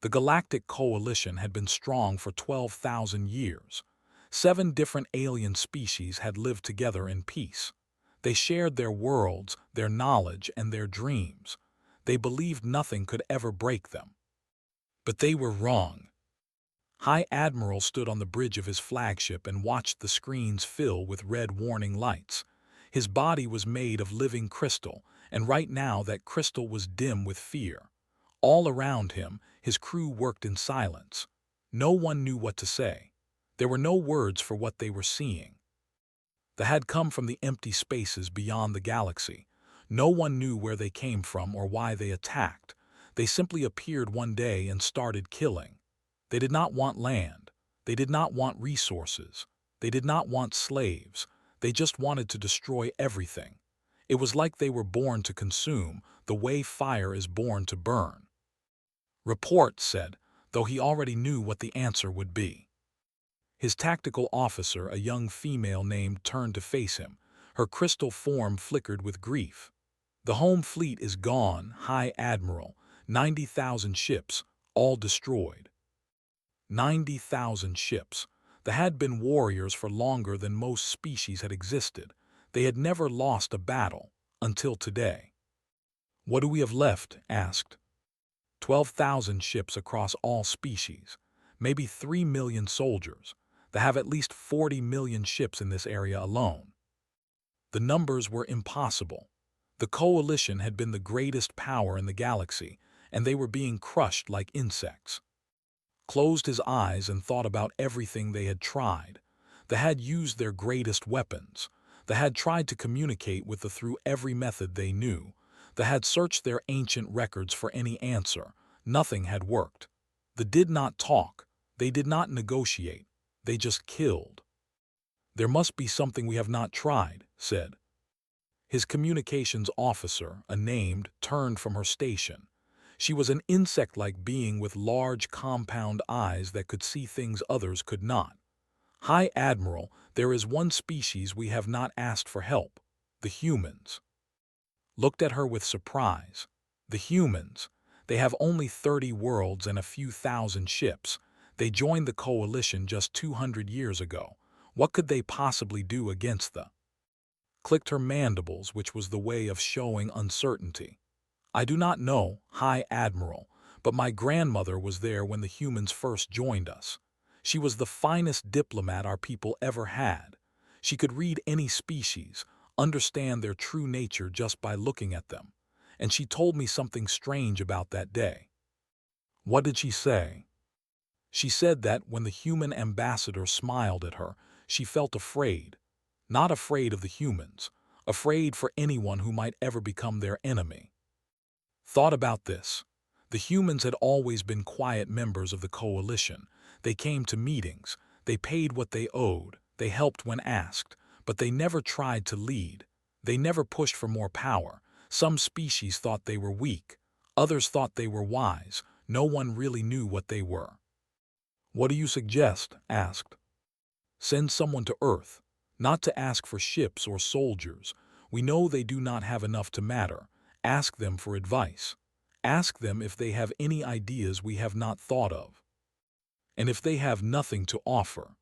The Galactic Coalition had been strong for 12,000 years. 7 different alien species had lived together in peace. They shared their worlds, their knowledge, and their dreams. They believed nothing could ever break them. But they were wrong. High Admiral stood on the bridge of his flagship and watched the screens fill with red warning lights. His body was made of living crystal, and right now that crystal was dim with fear. All around him, his crew worked in silence. No one knew what to say. There were no words for what they were seeing. They had come from the empty spaces beyond the galaxy. No one knew where they came from or why they attacked. They simply appeared one day and started killing. They did not want land. They did not want resources. They did not want slaves. They just wanted to destroy everything. It was like they were born to consume, the way fire is born to burn. Report said, though he already knew what the answer would be. His tactical officer, a young female named, turned to face him. Her crystal form flickered with grief. The home fleet is gone, High Admiral. 90,000 ships, all destroyed. 90,000 ships. They had been warriors for longer than most species had existed. They had never lost a battle, until today. What do we have left? Asked. 12,000 ships across all species. Maybe 3 million soldiers. They have at least 40 million ships in this area alone. The numbers were impossible. The Coalition had been the greatest power in the galaxy, and they were being crushed like insects. Closed his eyes and thought about everything they had tried. They had used their greatest weapons. They had tried to communicate with the through every method they knew. They had searched their ancient records for any answer. Nothing had worked. They did not talk. They did not negotiate. They just killed. There must be something we have not tried, said. His communications officer, a named, turned from her station. She was an insect-like being with large compound eyes that could see things others could not. High Admiral, there is one species we have not asked for help, the humans. Looked at her with surprise. The humans. They have only 30 worlds and a few thousand ships. They joined the Coalition just 200 years ago. What could they possibly do against the? Clicked her mandibles, which was the way of showing uncertainty. I do not know, High Admiral, but my grandmother was there when the humans first joined us. She was the finest diplomat our people ever had. She could read any species, understand their true nature just by looking at them. And she told me something strange about that day. What did she say? She said that when the human ambassador smiled at her, she felt afraid. Not afraid of the humans, afraid for anyone who might ever become their enemy. Thought about this. The humans had always been quiet members of the Coalition. They came to meetings, they paid what they owed, they helped when asked, but they never tried to lead. They never pushed for more power. Some species thought they were weak, others thought they were wise. No one really knew what they were. What do you suggest? Asked. Send someone to Earth, not to ask for ships or soldiers. We know they do not have enough to matter. Ask them for advice. Ask them if they have any ideas we have not thought of. And if they have nothing to offer,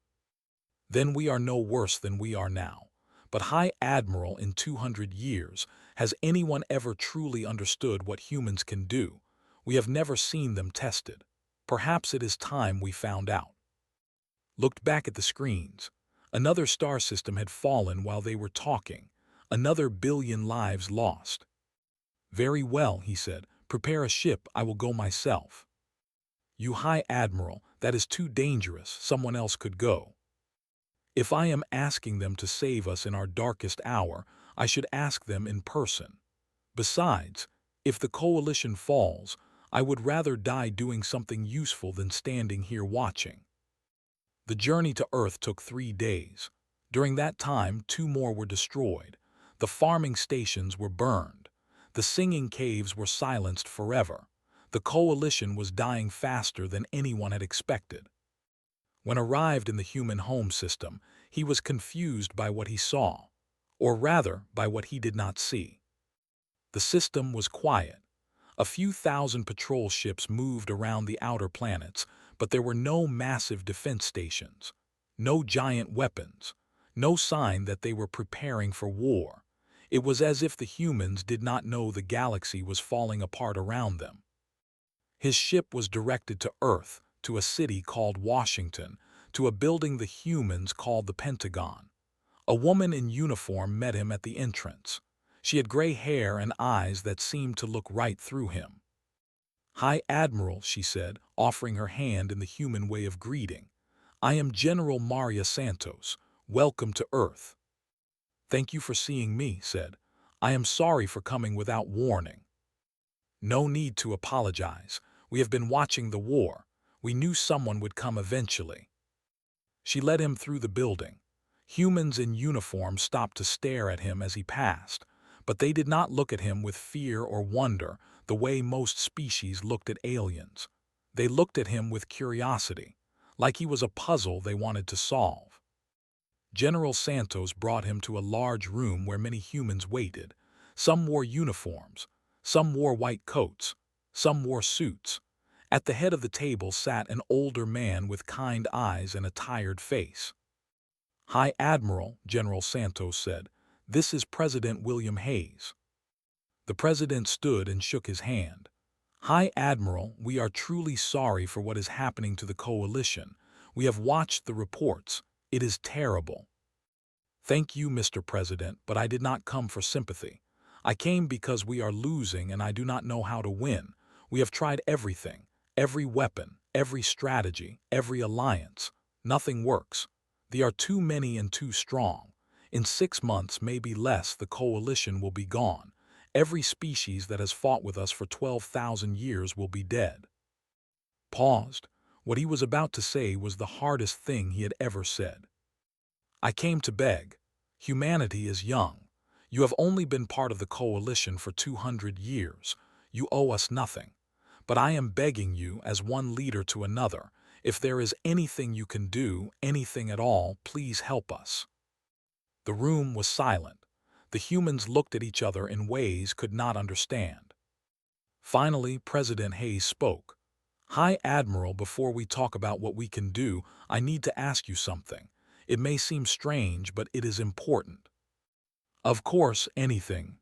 then we are no worse than we are now. But High Admiral, in 200 years, has anyone ever truly understood what humans can do? We have never seen them tested. Perhaps it is time we found out. Looked back at the screens. Another star system had fallen while they were talking. Another billion lives lost. Very well, he said. Prepare a ship, I will go myself. You High Admiral, that is too dangerous, someone else could go. If I am asking them to save us in our darkest hour, I should ask them in person. Besides, if the Coalition falls, I would rather die doing something useful than standing here watching. The journey to Earth took 3 days. During that time, 2 more were destroyed. The farming stations were burned. The singing caves were silenced forever. The Coalition was dying faster than anyone had expected. When arrived in the human home system, he was confused by what he saw, or rather, by what he did not see. The system was quiet. A few thousand patrol ships moved around the outer planets, but there were no massive defense stations, no giant weapons, no sign that they were preparing for war. It was as if the humans did not know the galaxy was falling apart around them. His ship was directed to Earth, to a city called Washington, to a building the humans called the Pentagon. A woman in uniform met him at the entrance. She had gray hair and eyes that seemed to look right through him. "Hi, Admiral," she said, offering her hand in the human way of greeting. "I am General Maria Santos. Welcome to Earth." "Thank you for seeing me," said. "I am sorry for coming without warning." "No need to apologize. We have been watching the war. We knew someone would come eventually." She led him through the building. Humans in uniform stopped to stare at him as he passed, but they did not look at him with fear or wonder the way most species looked at aliens. They looked at him with curiosity, like he was a puzzle they wanted to solve. General Santos brought him to a large room where many humans waited. Some wore uniforms, some wore white coats, some wore suits. At the head of the table sat an older man with kind eyes and a tired face. "Hi, Admiral," General Santos said. "This is President William Hayes." The president stood and shook his hand. "Hi, Admiral, we are truly sorry for what is happening to the coalition. We have watched the reports. It is terrible." "Thank you, Mr. President, but I did not come for sympathy. I came because we are losing and I do not know how to win. We have tried everything, every weapon, every strategy, every alliance. Nothing works. They are too many and too strong. In 6 months, maybe less, the coalition will be gone. Every species that has fought with us for 12,000 years will be dead." Paused. What he was about to say was the hardest thing he had ever said. "I came to beg. Humanity is young. You have only been part of the coalition for 200 years. You owe us nothing. But I am begging you, as one leader to another, if there is anything you can do, anything at all, please help us." The room was silent. The humans looked at each other in ways could not understand. Finally, President Hayes spoke. "Hi, Admiral, before we talk about what we can do, I need to ask you something. It may seem strange, but it is important." "Of course, anything."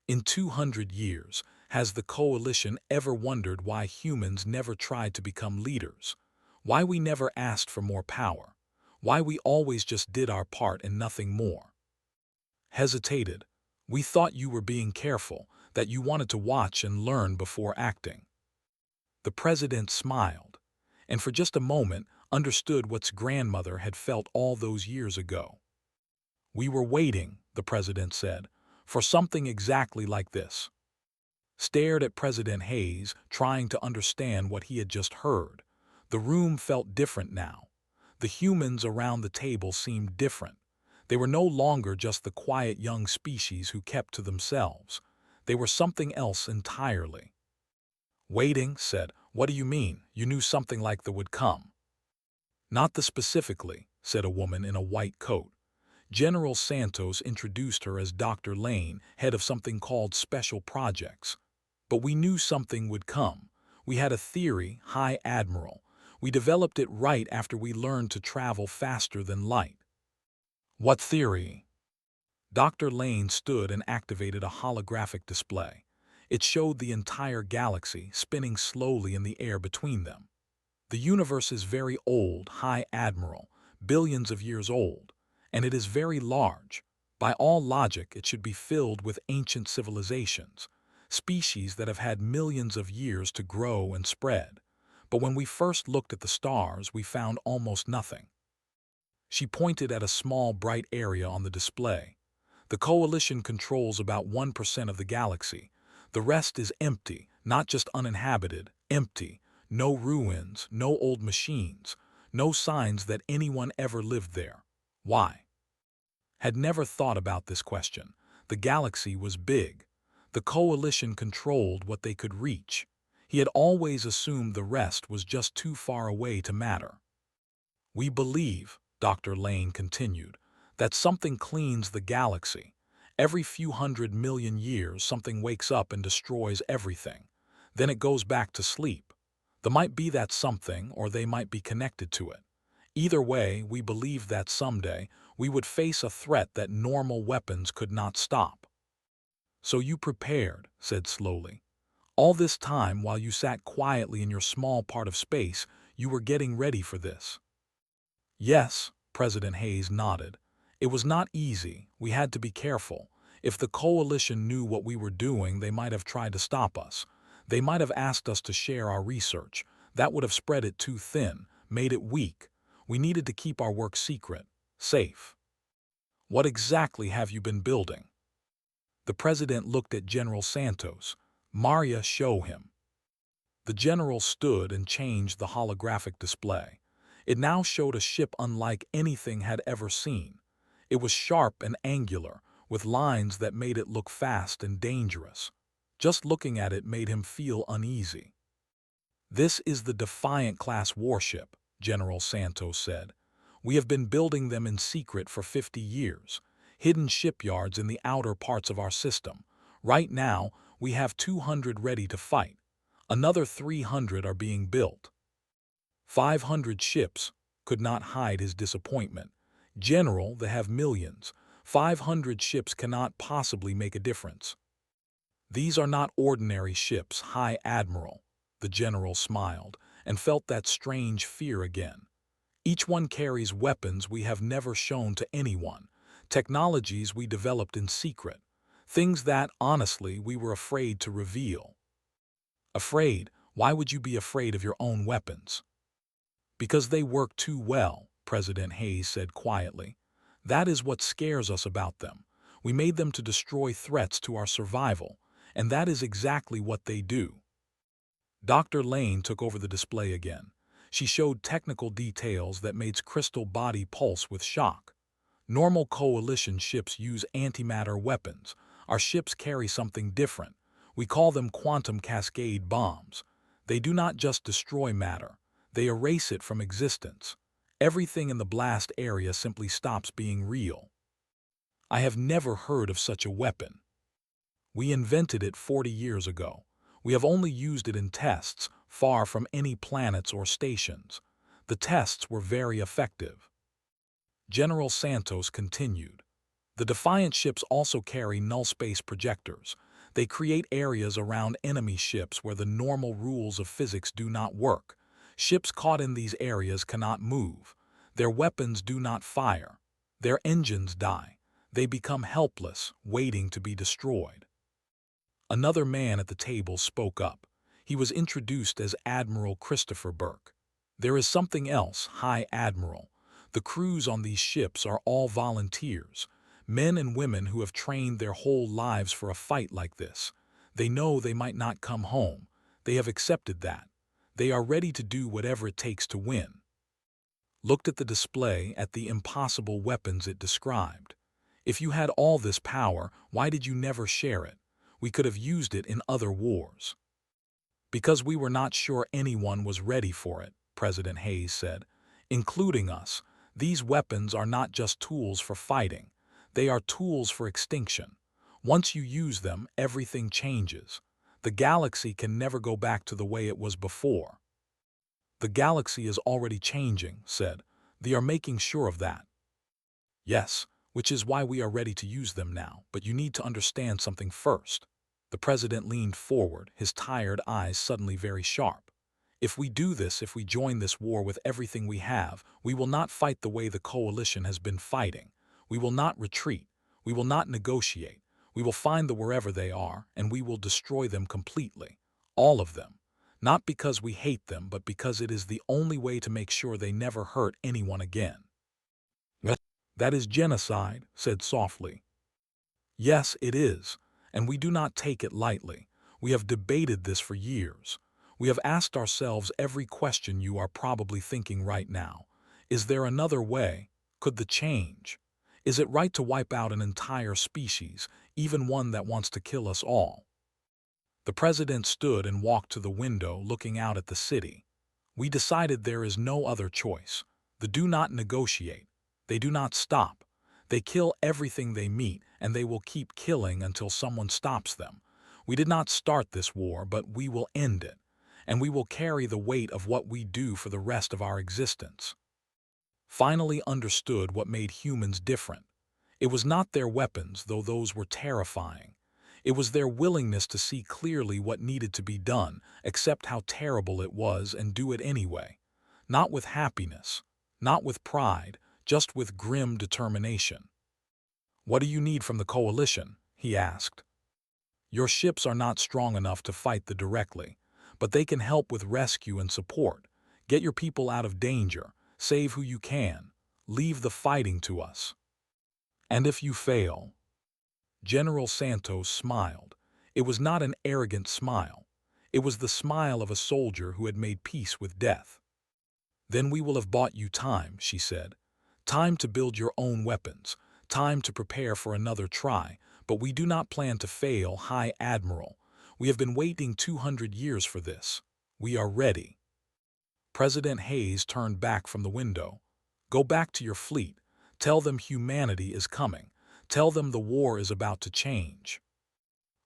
"In 200 years, has the coalition ever wondered why humans never tried to become leaders? Why we never asked for more power? Why we always just did our part and nothing more?" Hesitated. "We thought you were being careful, that you wanted to watch and learn before acting." The president smiled, and for just a moment understood what grandmother had felt all those years ago. "We were waiting," the president said, "for something exactly like this." Stared at President Hayes, trying to understand what he had just heard. The room felt different now. The humans around the table seemed different. They were no longer just the quiet young species who kept to themselves. They were something else entirely. "Waiting," said. "What do you mean? You knew something like that would come." "Not the specifically," said a woman in a white coat. General Santos introduced her as Dr. Lane, head of something called Special Projects. "But we knew something would come. We had a theory, High Admiral. We developed it right after we learned to travel faster than light." "What theory?" Dr. Lane stood and activated a holographic display. It showed the entire galaxy spinning slowly in the air between them. "The universe is very old, High Admiral, billions of years old, and it is very large. By all logic, it should be filled with ancient civilizations, species that have had millions of years to grow and spread. But when we first looked at the stars, we found almost nothing." She pointed at a small bright area on the display. "The coalition controls about 1% of the galaxy. The rest is empty, not just uninhabited, empty. No ruins, no old machines, no signs that anyone ever lived there. Why?" Had never thought about this question. The galaxy was big. The coalition controlled what they could reach. He had always assumed the rest was just too far away to matter. "We believe," Dr. Lane continued, "that something cleans the galaxy, Every few 100 million years, something wakes up and destroys everything. Then it goes back to sleep. There might be that something, or they might be connected to it. Either way, we believed that someday we would face a threat that normal weapons could not stop. So you prepared, said slowly. All this time, while you sat quietly in your small part of space, you were getting ready for this. Yes, President Hayes nodded. It was not easy. We had to be careful. If the coalition knew what we were doing, they might have tried to stop us. They might have asked us to share our research. That would have spread it too thin, made it weak. We needed to keep our work secret, safe. What exactly have you been building? The president looked at General Santos. Maria, show him. The general stood and changed the holographic display. It now showed a ship unlike anything had ever seen. It was sharp and angular, with lines that made it look fast and dangerous. Just looking at it made him feel uneasy. This is the Defiant-class warship, General Santos said. We have been building them in secret for 50 years, hidden shipyards in the outer parts of our system. Right now, we have 200 ready to fight. Another 300 are being built. 500 ships could not hide his disappointment. General, they have millions. 500 ships cannot possibly make a difference. These are not ordinary ships, High Admiral. The general smiled and felt that strange fear again. Each one carries weapons we have never shown to anyone, technologies we developed in secret, things that, honestly, we were afraid to reveal. Afraid? Why would you be afraid of your own weapons? Because they work too well, President Hayes said quietly. That is what scares us about them. We made them to destroy threats to our survival, and that is exactly what they do. Dr. Lane took over the display again. She showed technical details that made Crystal body pulse with shock. Normal coalition ships use antimatter weapons. Our ships carry something different. We call them quantum cascade bombs. They do not just destroy matter. They erase it from existence. Everything in the blast area simply stops being real. I have never heard of such a weapon. We invented it 40 years ago. We have only used it in tests, far from any planets or stations. The tests were very effective. General Santos continued. The Defiant ships also carry null-space projectors. They create areas around enemy ships where the normal rules of physics do not work. Ships caught in these areas cannot move. Their weapons do not fire. Their engines die. They become helpless, waiting to be destroyed. Another man at the table spoke up. He was introduced as Admiral Christopher Burke. There is something else, High Admiral. The crews on these ships are all volunteers, men and women who have trained their whole lives for a fight like this. They know they might not come home. They have accepted that. They are ready to do whatever it takes to win. Looked at the display, at the impossible weapons it described. If you had all this power, why did you never share it? We could have used it in other wars. Because we were not sure anyone was ready for it, President Hayes said, including us. These weapons are not just tools for fighting. They are tools for extinction. Once you use them, everything changes. The galaxy can never go back to the way it was before. The galaxy is already changing, said. They are making sure of that. Yes, which is why we are ready to use them now, but you need to understand something first. The president leaned forward, his tired eyes suddenly very sharp. If we do this, if we join this war with everything we have, we will not fight the way the coalition has been fighting. We will not retreat. We will not negotiate. We will find them wherever they are, and we will destroy them completely. All of them. Not because we hate them, but because it is the only way to make sure they never hurt anyone again. That is genocide, said softly. Yes, it is, and we do not take it lightly. We have debated this for years. We have asked ourselves every question you are probably thinking right now. Is there another way? Could the change? Is it right to wipe out an entire species, even one that wants to kill us all? The president stood and walked to the window, looking out at the city. We decided there is no other choice. They do not negotiate. They do not stop. They kill everything they meet, and they will keep killing until someone stops them. We did not start this war, but we will end it, and we will carry the weight of what we do for the rest of our existence. Finally understood what made humans different. It was not their weapons, though those were terrifying. It was their willingness to see clearly what needed to be done, accept how terrible it was, and do it anyway. Not with happiness, not with pride, just with grim determination. "What do you need from the coalition?" he asked. "Your ships are not strong enough to fight directly, but they can help with rescue and support. Get your people out of danger, save who you can, leave the fighting to us. And if you fail..." General Santos smiled. It was not an arrogant smile. It was the smile of a soldier who had made peace with death. "Then we will have bought you time," she said. "Time to build your own weapons, time to prepare for another try, but we do not plan to fail, High Admiral. We have been waiting 200 years for this. We are ready." President Hayes turned back from the window. "Go back to your fleet. Tell them humanity is coming. Tell them the war is about to change."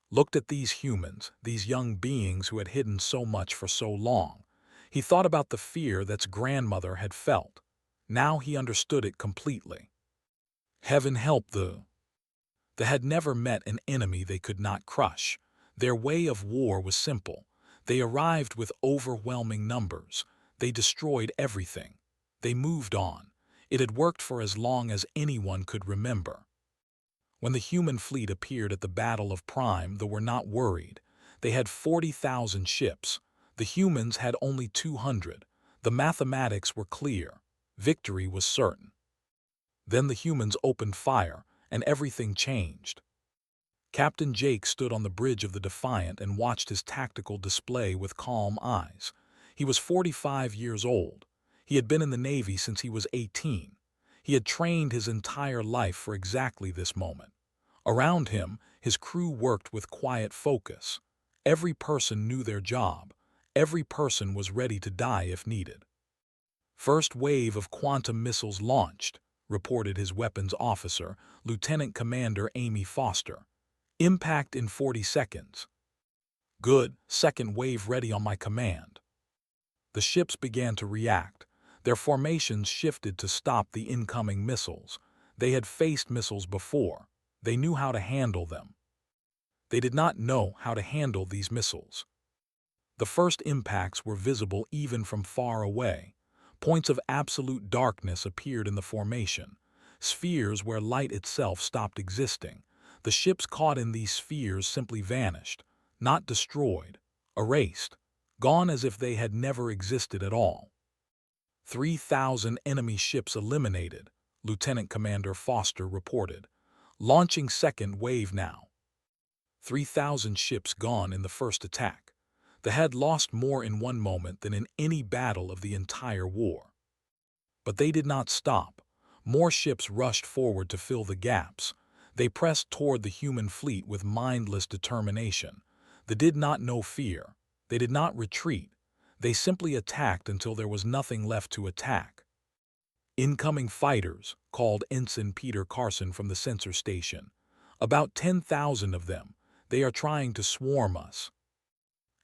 Looked at these humans, these young beings who had hidden so much for so long. He thought about the fear that's grandmother had felt. Now he understood it completely. Heaven help the... They had never met an enemy they could not crush. Their way of war was simple. They arrived with overwhelming numbers. They destroyed everything. They moved on. It had worked for as long as anyone could remember. When the human fleet appeared at the Battle of Prime, they were not worried. They had 40,000 ships. The humans had only 200. The mathematics were clear. Victory was certain. Then the humans opened fire, and everything changed. Captain Jake stood on the bridge of the Defiant and watched his tactical display with calm eyes. He was 45 years old. He had been in the Navy since he was 18. He had trained his entire life for exactly this moment. Around him, his crew worked with quiet focus. Every person knew their job. Every person was ready to die if needed. "First wave of quantum missiles launched," reported his weapons officer, Lieutenant Commander Amy Foster. "Impact in 40 seconds. "Good, second wave ready on my command." The ships began to react. Their formations shifted to stop the incoming missiles. They had faced missiles before. They knew how to handle them. They did not know how to handle these missiles. The first impacts were visible even from far away. Points of absolute darkness appeared in the formation, spheres where light itself stopped existing. The ships caught in these spheres simply vanished, not destroyed, erased, gone as if they had never existed at all. 3,000 enemy ships eliminated, Lieutenant Commander Foster reported. "Launching second wave now." 3,000 ships gone in the first attack. They had lost more in one moment than in any battle of the entire war. But they did not stop. More ships rushed forward to fill the gaps. They pressed toward the human fleet with mindless determination. They did not know fear. They did not retreat. They simply attacked until there was nothing left to attack. "Incoming fighters," called Ensign Peter Carson from the sensor station. "About 10,000 of them. They are trying to swarm us."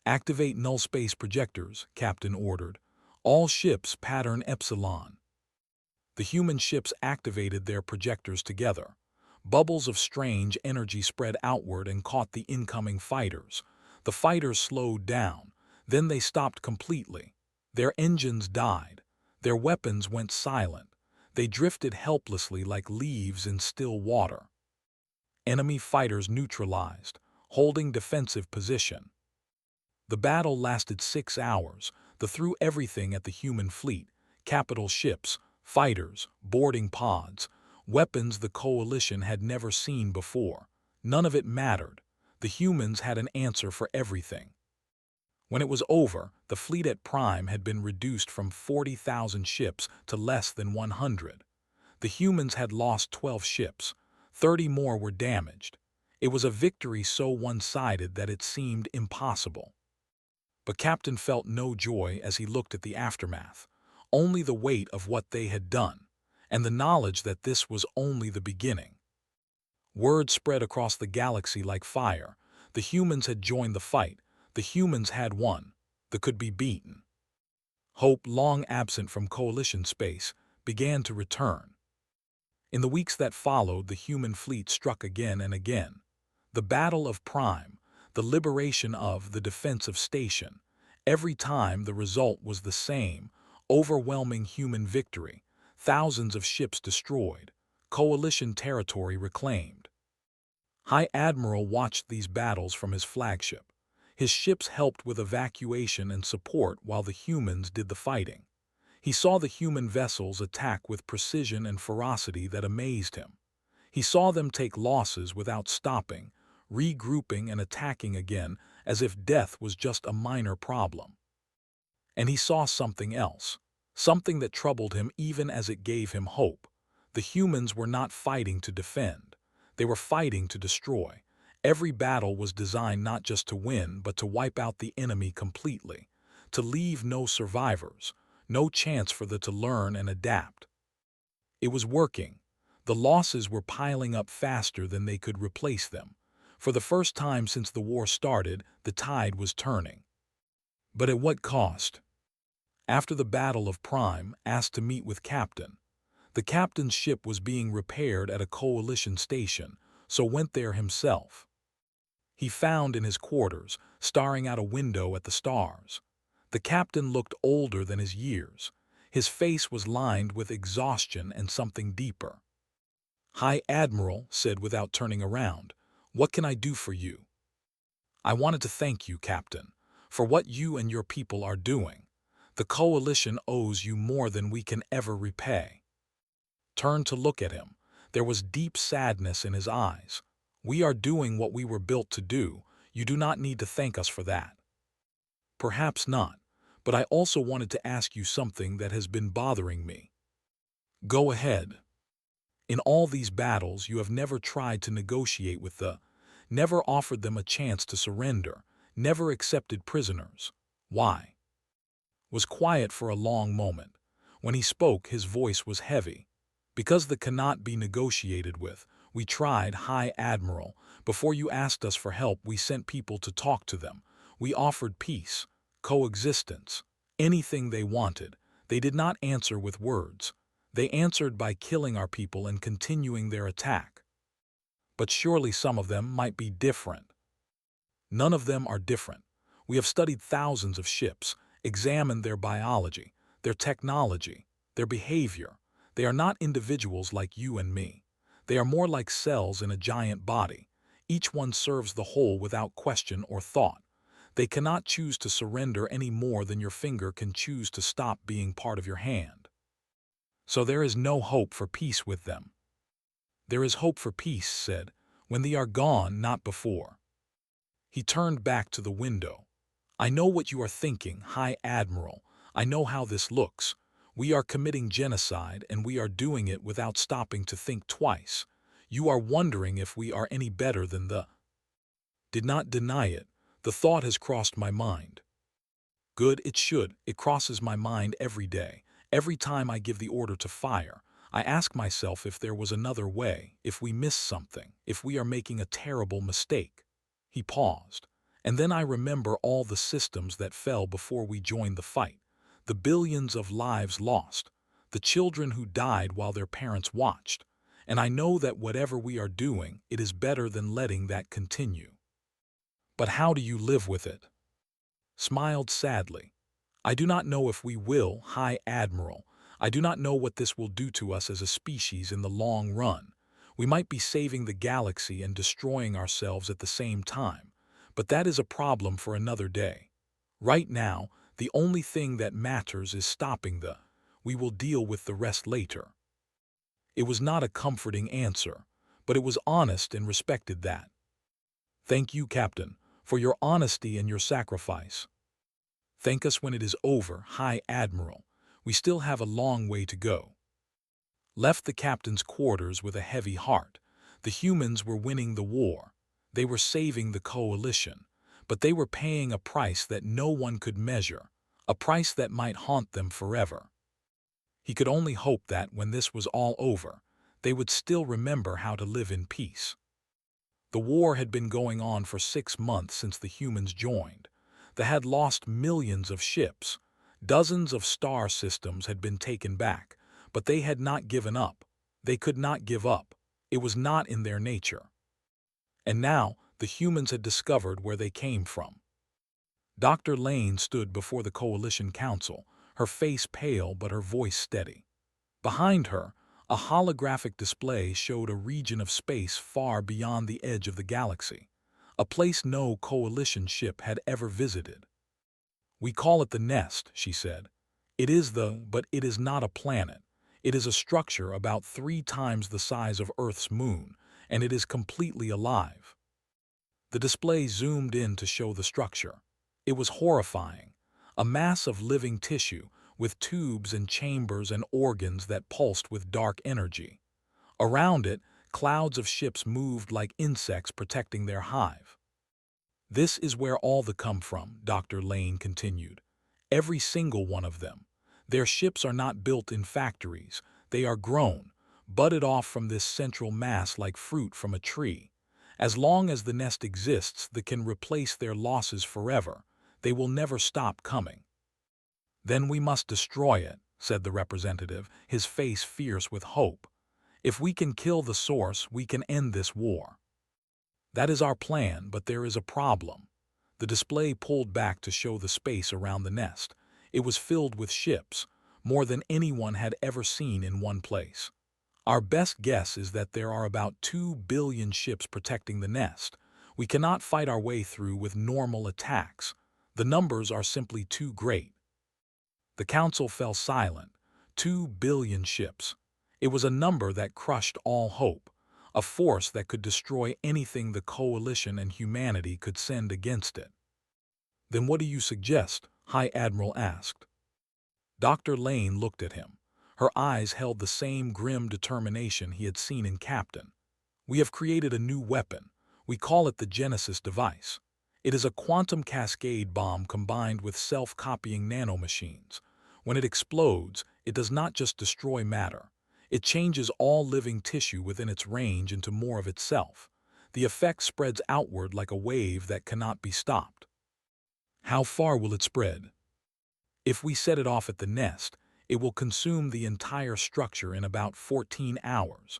"Activate null space projectors," Captain ordered. "All ships pattern Epsilon." The human ships activated their projectors together. Bubbles of strange energy spread outward and caught the incoming fighters. The fighters slowed down. Then they stopped completely. Their engines died. Their weapons went silent. They drifted helplessly like leaves in still water. Enemy fighters neutralized, holding defensive position. The battle lasted 6 hours. They threw everything at the human fleet: capital ships, fighters, boarding pods, weapons the coalition had never seen before. None of it mattered. The humans had an answer for everything. When it was over, the fleet at Prime had been reduced from 40,000 ships to less than 100. The humans had lost 12 ships. 30 more were damaged. It was a victory so one-sided that it seemed impossible. But Captain felt no joy as he looked at the aftermath, only the weight of what they had done, and the knowledge that this was only the beginning. Word spread across the galaxy like fire. The humans had joined the fight. The humans had won. They could be beaten. Hope, long absent from coalition space, began to return. In the weeks that followed, the human fleet struck again and again. The Battle of Prime, the liberation of the defensive station. Every time the result was the same: overwhelming human victory, thousands of ships destroyed, coalition territory reclaimed. High Admiral watched these battles from his flagship. His ships helped with evacuation and support while the humans did the fighting. He saw the human vessels attack with precision and ferocity that amazed him. He saw them take losses without stopping, regrouping and attacking again as if death was just a minor problem. And he saw something else, something that troubled him even as it gave him hope. The humans were not fighting to defend. They were fighting to destroy. Every battle was designed not just to win, but to wipe out the enemy completely, to leave no survivors, no chance for them to learn and adapt. It was working. The losses were piling up faster than they could replace them. For the first time since the war started, the tide was turning. But at what cost? After the Battle of Prime, asked to meet with Captain. The captain's ship was being repaired at a coalition station, so went there himself. He found in his quarters, staring out a window at the stars. The captain looked older than his years. His face was lined with exhaustion and something deeper. "High Admiral," said without turning around, "what can I do for you?" "I wanted to thank you, Captain, for what you and your people are doing. The coalition owes you more than we can ever repay." Turned to look at him. There was deep sadness in his eyes. "We are doing what we were built to do. You do not need to thank us for that." "Perhaps not, but I also wanted to ask you something that has been bothering me." "Go ahead." "In all these battles, you have never tried to negotiate with never offered them a chance to surrender, never accepted prisoners. Why?" Was quiet for a long moment. When he spoke, his voice was heavy. "Because they cannot be negotiated with. We tried, High Admiral. Before you asked us for help, we sent people to talk to them. We offered peace, coexistence, anything they wanted. They did not answer with words. They answered by killing our people and continuing their attack." "But surely some of them might be different." "None of them are different. We have studied thousands of ships, examined their biology, their technology, their behavior. They are not individuals like you and me. They are more like cells in a giant body. Each one serves the whole without question or thought. They cannot choose to surrender any more than your finger can choose to stop being part of your hand. So there is no hope for peace with them." "There is hope for peace," said, "when they are gone, not before." He turned back to the window. "I know what you are thinking, High Admiral. I know how this looks. We are committing genocide, and we are doing it without stopping to think twice. You are wondering if we are any better than the—" "Did not deny it. The thought has crossed my mind." "Good, it should. It crosses my mind every day. Every time I give the order to fire, I ask myself if there was another way, if we missed something, if we are making a terrible mistake." He paused. "And then I remember all the systems that fell before we joined the fight. The billions of lives lost, the children who died while their parents watched. And I know that whatever we are doing, it is better than letting that continue." "But how do you live with it?" Smiled sadly. "I do not know if we will, High Admiral. I do not know what this will do to us as a species in the long run. We might be saving the galaxy and destroying ourselves at the same time, but that is a problem for another day. Right now, the only thing that matters is stopping we will deal with the rest later." It was not a comforting answer, but it was honest and respected that. "Thank you, Captain, for your honesty and your sacrifice." "Thank us when it is over, High Admiral. We still have a long way to go." Left the captain's quarters with a heavy heart. The humans were winning the war. They were saving the coalition, but they were paying a price that no one could measure, a price that might haunt them forever. He could only hope that when this was all over, they would still remember how to live in peace. The war had been going on for 6 months since the humans joined. They had lost millions of ships. Dozens of star systems had been taken back, but they had not given up. They could not give up. It was not in their nature. And now, the humans had discovered where they came from. Dr. Lane stood before the Coalition Council, her face pale but her voice steady. Behind her, a holographic display showed a region of space far beyond the edge of the galaxy, a place no Coalition ship had ever visited. "We call it the Nest," she said. But it is not a planet. It is a structure about 3 times the size of Earth's moon, and it is completely alive." The display zoomed in to show the structure. It was horrifying. A mass of living tissue, with tubes and chambers and organs that pulsed with dark energy. Around it, clouds of ships moved like insects protecting their hive. "This is where all the come from," Dr. Lane continued. "Every single one of them. Their ships are not built in factories. They are grown, budded off from this central mass like fruit from a tree. As long as the nest exists, that can replace their losses forever. They will never stop coming." "Then we must destroy it," said the representative, his face fierce with hope. "If we can kill the source, we can end this war." "That is our plan, but there is a problem." The display pulled back to show the space around the nest. It was filled with ships, more than anyone had ever seen in one place. "Our best guess is that there are about 2 billion ships protecting the nest. We cannot fight our way through with normal attacks. The numbers are simply too great." The council fell silent. 2 billion ships. It was a number that crushed all hope, a force that could destroy anything the Coalition and humanity could send against it. "Then what do you suggest?" High Admiral asked. Dr. Lane looked at him. Her eyes held the same grim determination he had seen in Captain. "We have created a new weapon. We call it the Genesis device. It is a quantum cascade bomb combined with self-copying nanomachines. When it explodes, it does not just destroy matter. It changes all living tissue within its range into more of itself. The effect spreads outward like a wave that cannot be stopped." "How far will it spread?" "If we set it off at the nest, it will consume the entire structure in about 14 hours.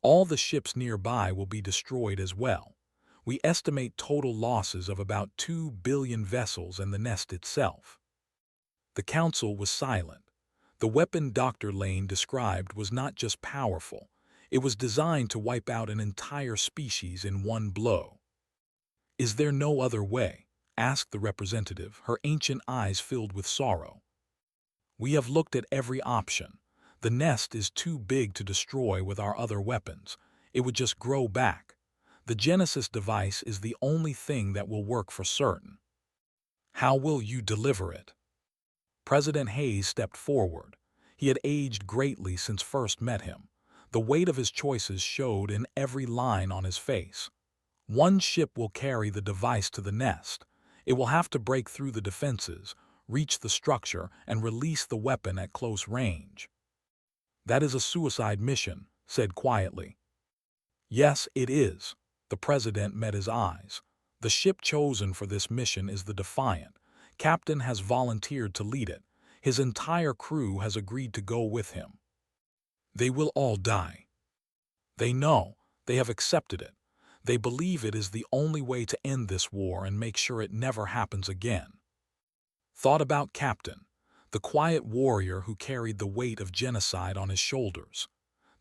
All the ships nearby will be destroyed as well. We estimate total losses of about 2 billion vessels and the nest itself." The council was silent. The weapon Dr. Lane described was not just powerful. It was designed to wipe out an entire species in one blow. "Is there no other way?" asked the representative, her ancient eyes filled with sorrow. "We have looked at every option. The nest is too big to destroy with our other weapons. It would just grow back. The Genesis device is the only thing that will work for certain." "How will you deliver it?" President Hayes stepped forward. He had aged greatly since first met him. The weight of his choices showed in every line on his face. "One ship will carry the device to the nest. It will have to break through the defenses, reach the structure, and release the weapon at close range." "That is a suicide mission," said quietly. "Yes, it is." The president met his eyes. "The ship chosen for this mission is the Defiant. Captain has volunteered to lead it. His entire crew has agreed to go with him." "They will all die." "They know. They have accepted it. They believe it is the only way to end this war and make sure it never happens again." Thought about Captain, the quiet warrior who carried the weight of genocide on his shoulders.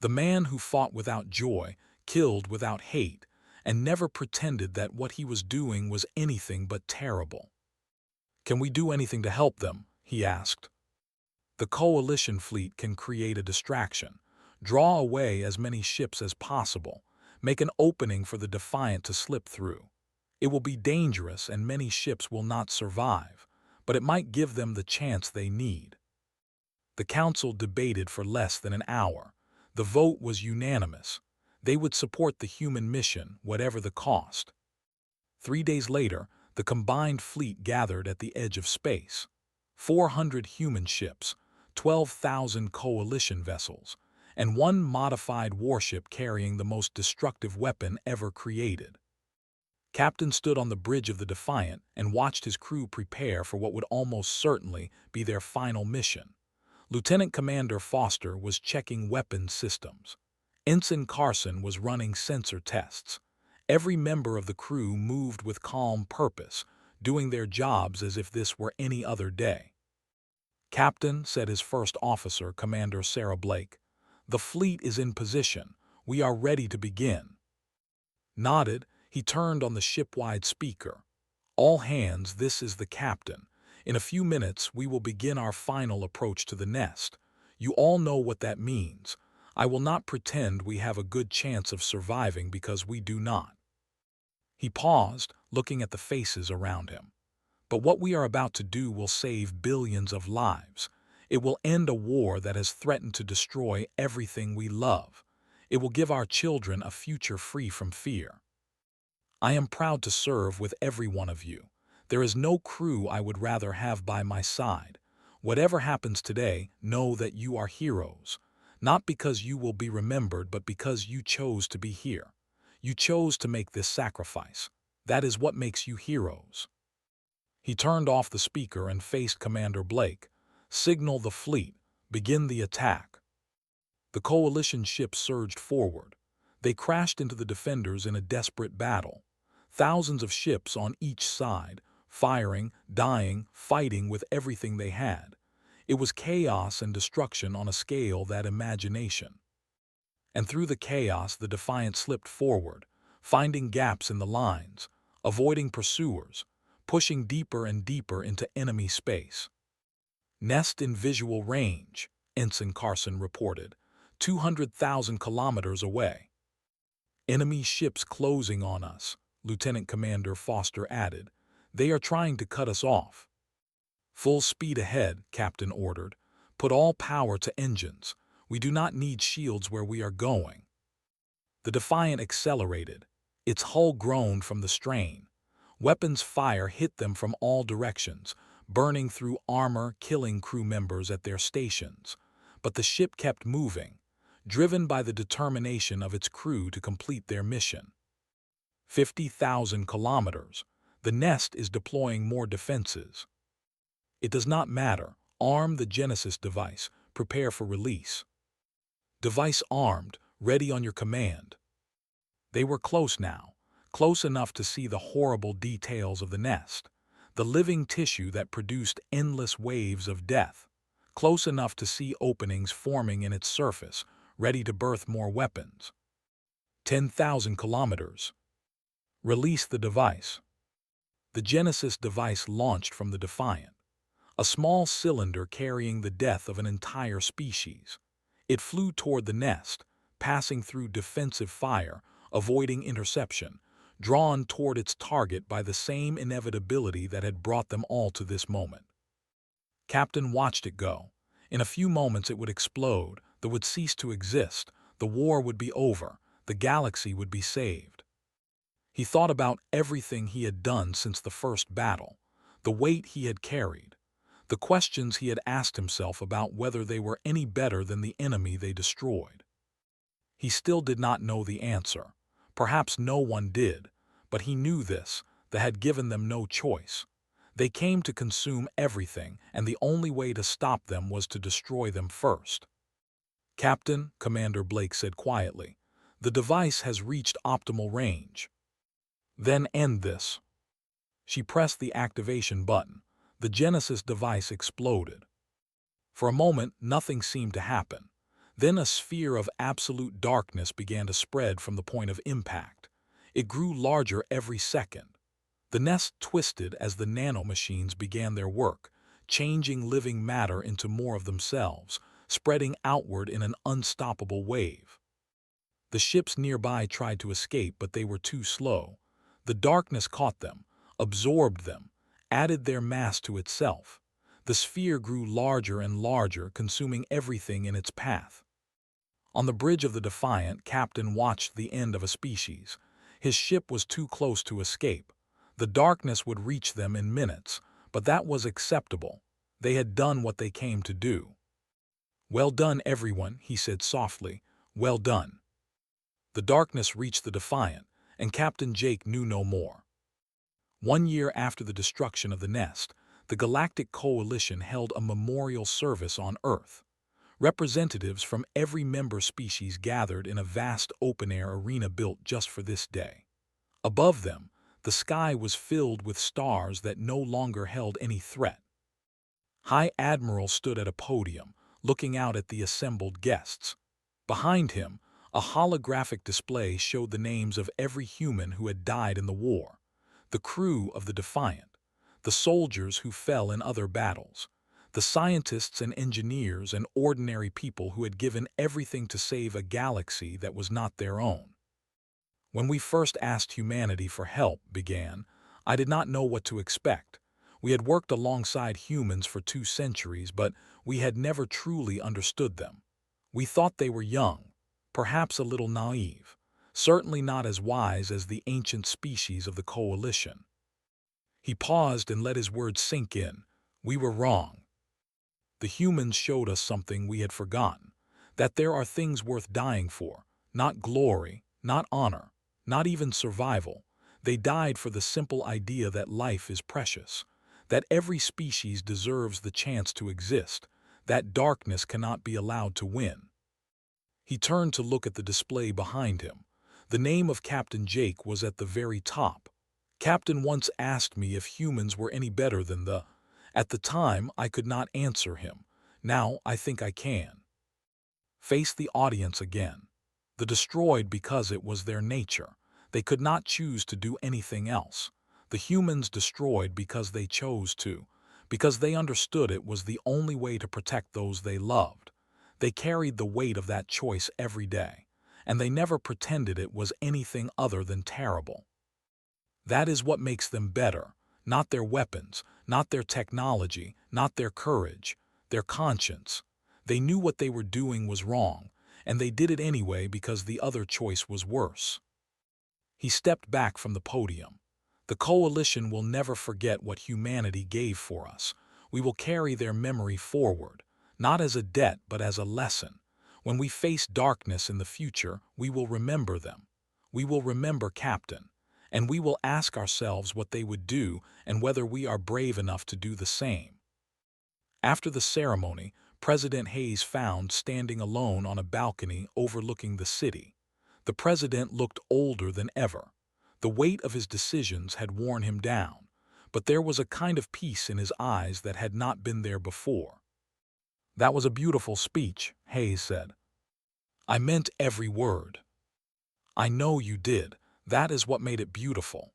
The man who fought without joy, killed without hate, and never pretended that what he was doing was anything but terrible. "Can we do anything to help them?" he asked. "The Coalition fleet can create a distraction, draw away as many ships as possible, make an opening for the Defiant to slip through. It will be dangerous and many ships will not survive, but it might give them the chance they need." The council debated for less than an hour. The vote was unanimous. They would support the human mission, whatever the cost. 3 days later, the combined fleet gathered at the edge of space. 400 human ships, 12,000 coalition vessels, and one modified warship carrying the most destructive weapon ever created. Captain stood on the bridge of the Defiant and watched his crew prepare for what would almost certainly be their final mission. Lieutenant Commander Foster was checking weapons systems. Ensign Carson was running sensor tests. Every member of the crew moved with calm purpose, doing their jobs as if this were any other day. "Captain," said his first officer, Commander Sarah Blake, "the fleet is in position. We are ready to begin." Nodded, he turned on the ship-wide speaker. "All hands, this is the captain. In a few minutes, we will begin our final approach to the nest. You all know what that means. I will not pretend we have a good chance of surviving because we do not." He paused, looking at the faces around him. "But what we are about to do will save billions of lives. It will end a war that has threatened to destroy everything we love. It will give our children a future free from fear. I am proud to serve with every one of you. There is no crew I would rather have by my side. Whatever happens today, know that you are heroes. Not because you will be remembered, but because you chose to be here. You chose to make this sacrifice. That is what makes you heroes." He turned off the speaker and faced Commander Blake. "Signal the fleet. Begin the attack." The coalition ships surged forward. They crashed into the defenders in a desperate battle. Thousands of ships on each side, firing, dying, fighting with everything they had. It was chaos and destruction on a scale that imagination. And through the chaos, the Defiant slipped forward, finding gaps in the lines, avoiding pursuers, pushing deeper and deeper into enemy space. "Nest in visual range," Ensign Carson reported, 200,000 kilometers away. "Enemy ships closing on us," Lieutenant Commander Foster added. "They are trying to cut us off." "Full speed ahead," Captain ordered. "Put all power to engines. We do not need shields where we are going." The Defiant accelerated. Its hull groaned from the strain. Weapons fire hit them from all directions, burning through armor, killing crew members at their stations. But the ship kept moving, driven by the determination of its crew to complete their mission. 50,000 kilometers. The nest is deploying more defenses. "It does not matter. Arm the Genesis device. Prepare for release." "Device armed. Ready on your command." They were close now, close enough to see the horrible details of the nest, the living tissue that produced endless waves of death, close enough to see openings forming in its surface, ready to birth more weapons. 10,000 kilometers. "Release the device." The Genesis device launched from the Defiant, a small cylinder carrying the death of an entire species. It flew toward the nest, passing through defensive fire, avoiding interception, drawn toward its target by the same inevitability that had brought them all to this moment. Captain watched it go. In a few moments it would explode, it would cease to exist, the war would be over, the galaxy would be saved. He thought about everything he had done since the first battle, the weight he had carried, the questions he had asked himself about whether they were any better than the enemy they destroyed. He still did not know the answer. Perhaps no one did, but he knew this, that had given them no choice. They came to consume everything, and the only way to stop them was to destroy them first. "Captain," Commander Blake said quietly, "the device has reached optimal range." "Then end this." She pressed the activation button. The Genesis device exploded. For a moment, nothing seemed to happen. Then a sphere of absolute darkness began to spread from the point of impact. It grew larger every second. The nest twisted as the nanomachines began their work, changing living matter into more of themselves, spreading outward in an unstoppable wave. The ships nearby tried to escape, but they were too slow. The darkness caught them, absorbed them, added their mass to itself. The sphere grew larger and larger, consuming everything in its path. On the bridge of the Defiant, Captain watched the end of a species. His ship was too close to escape. The darkness would reach them in minutes, but that was acceptable. They had done what they came to do. "Well done, everyone," he said softly. "Well done." The darkness reached the Defiant, and Captain Jake knew no more. 1 year after the destruction of the nest, the Galactic Coalition held a memorial service on Earth. Representatives from every member species gathered in a vast open-air arena built just for this day. Above them, the sky was filled with stars that no longer held any threat. High Admiral stood at a podium, looking out at the assembled guests. Behind him, a holographic display showed the names of every human who had died in the war, the crew of the Defiant, the soldiers who fell in other battles, the scientists and engineers and ordinary people who had given everything to save a galaxy that was not their own. When we first asked humanity for help, I did not know what to expect. We had worked alongside humans for 2 centuries, but we had never truly understood them. We thought they were young, perhaps a little naive, certainly not as wise as the ancient species of the Coalition. He paused and let his words sink in. We were wrong. The humans showed us something we had forgotten, that there are things worth dying for, not glory, not honor, not even survival. They died for the simple idea that life is precious, that every species deserves the chance to exist, that darkness cannot be allowed to win. He turned to look at the display behind him. The name of Captain Jake was at the very top. Captain once asked me if humans were any better than the... At the time, I could not answer him. Now, I think I can. Face the audience again. The destroyed because it was their nature. They could not choose to do anything else. The humans destroyed because they chose to, because they understood it was the only way to protect those they loved. They carried the weight of that choice every day, and they never pretended it was anything other than terrible. That is what makes them better, not their weapons, not their technology, not their courage, their conscience. They knew what they were doing was wrong, and they did it anyway because the other choice was worse. He stepped back from the podium. The Coalition will never forget what humanity gave for us. We will carry their memory forward, not as a debt but as a lesson. When we face darkness in the future, we will remember them. We will remember Captain, and we will ask ourselves what they would do and whether we are brave enough to do the same. After the ceremony, President Hayes found standing alone on a balcony overlooking the city. The president looked older than ever. The weight of his decisions had worn him down, but there was a kind of peace in his eyes that had not been there before. That was a beautiful speech, Hayes said. I meant every word. I know you did. That is what made it beautiful.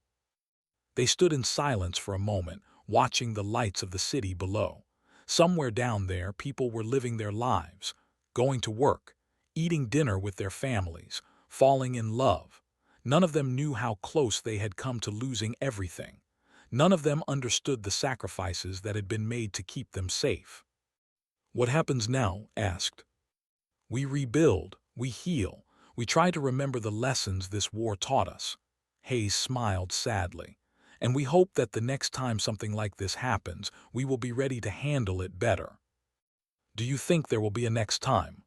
They stood in silence for a moment, watching the lights of the city below. Somewhere down there, people were living their lives, going to work, eating dinner with their families, falling in love. None of them knew how close they had come to losing everything. None of them understood the sacrifices that had been made to keep them safe. What happens now? Asked. We rebuild, we heal, we try to remember the lessons this war taught us. Hayes smiled sadly. And we hope that the next time something like this happens, we will be ready to handle it better. Do you think there will be a next time?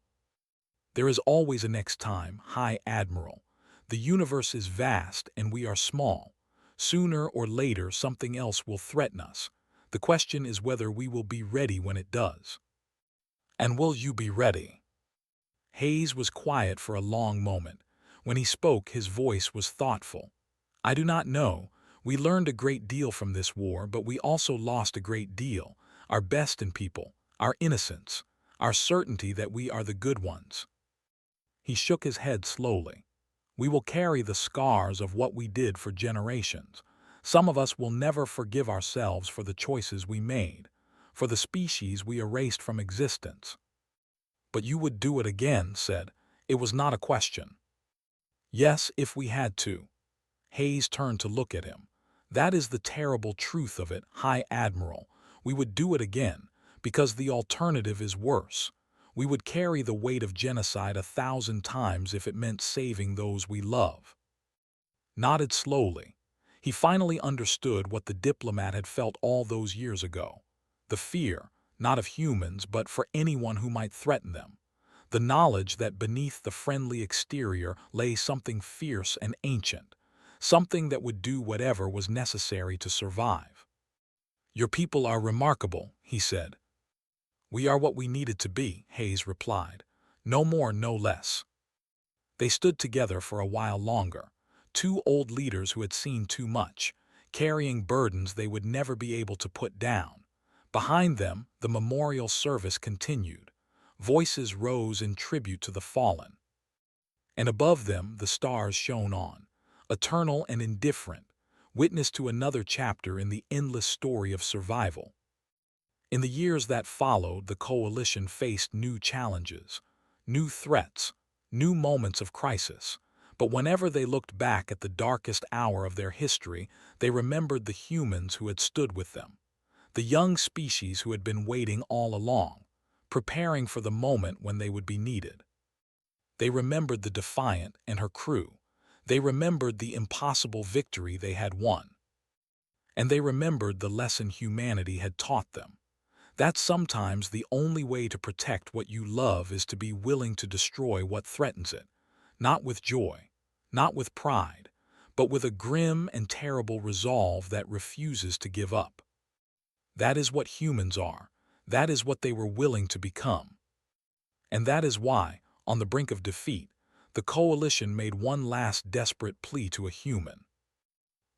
There is always a next time, High Admiral. The universe is vast and we are small. Sooner or later, something else will threaten us. The question is whether we will be ready when it does. And will you be ready? Hayes was quiet for a long moment. When he spoke, his voice was thoughtful. I do not know. We learned a great deal from this war, but we also lost a great deal. Our best in people, our innocence, our certainty that we are the good ones. He shook his head slowly. We will carry the scars of what we did for generations. Some of us will never forgive ourselves for the choices we made, for the species we erased from existence. But you would do it again, said. It was not a question. Yes, if we had to. Hayes turned to look at him. That is the terrible truth of it, High Admiral. We would do it again, because the alternative is worse. We would carry the weight of genocide 1,000 times if it meant saving those we love. Nodded slowly. He finally understood what the diplomat had felt all those years ago. The fear, not of humans, but for anyone who might threaten them. The knowledge that beneath the friendly exterior lay something fierce and ancient. something that would do whatever was necessary to survive. "Your people are remarkable," he said. "We are what we needed to be," Hayes replied. "No more, no less." They stood together for a while longer, two old leaders who had seen too much, carrying burdens they would never be able to put down. Behind them, the memorial service continued. Voices rose in tribute to the fallen. And above them, the stars shone on, eternal and indifferent, witness to another chapter in the endless story of survival. In the years that followed, the coalition faced new challenges, new threats, new moments of crisis. But whenever they looked back at the darkest hour of their history, they remembered the humans who had stood with them, the young species who had been waiting all along, preparing for the moment when they would be needed. They remembered the Defiant and her crew. They remembered the impossible victory they had won. And they remembered the lesson humanity had taught them, that sometimes the only way to protect what you love is to be willing to destroy what threatens it, not with joy, not with pride, but with a grim and terrible resolve that refuses to give up. That is what humans are. That is what they were willing to become. And that is why, on the brink of defeat, the coalition made one last desperate plea to a human.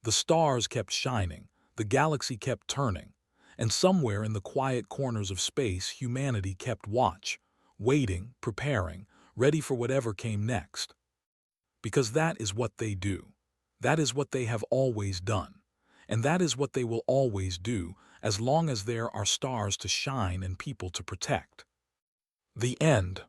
The stars kept shining, the galaxy kept turning, and somewhere in the quiet corners of space, humanity kept watch, waiting, preparing, ready for whatever came next. Because that is what they do. That is what they have always done. And that is what they will always do, as long as there are stars to shine and people to protect. The end.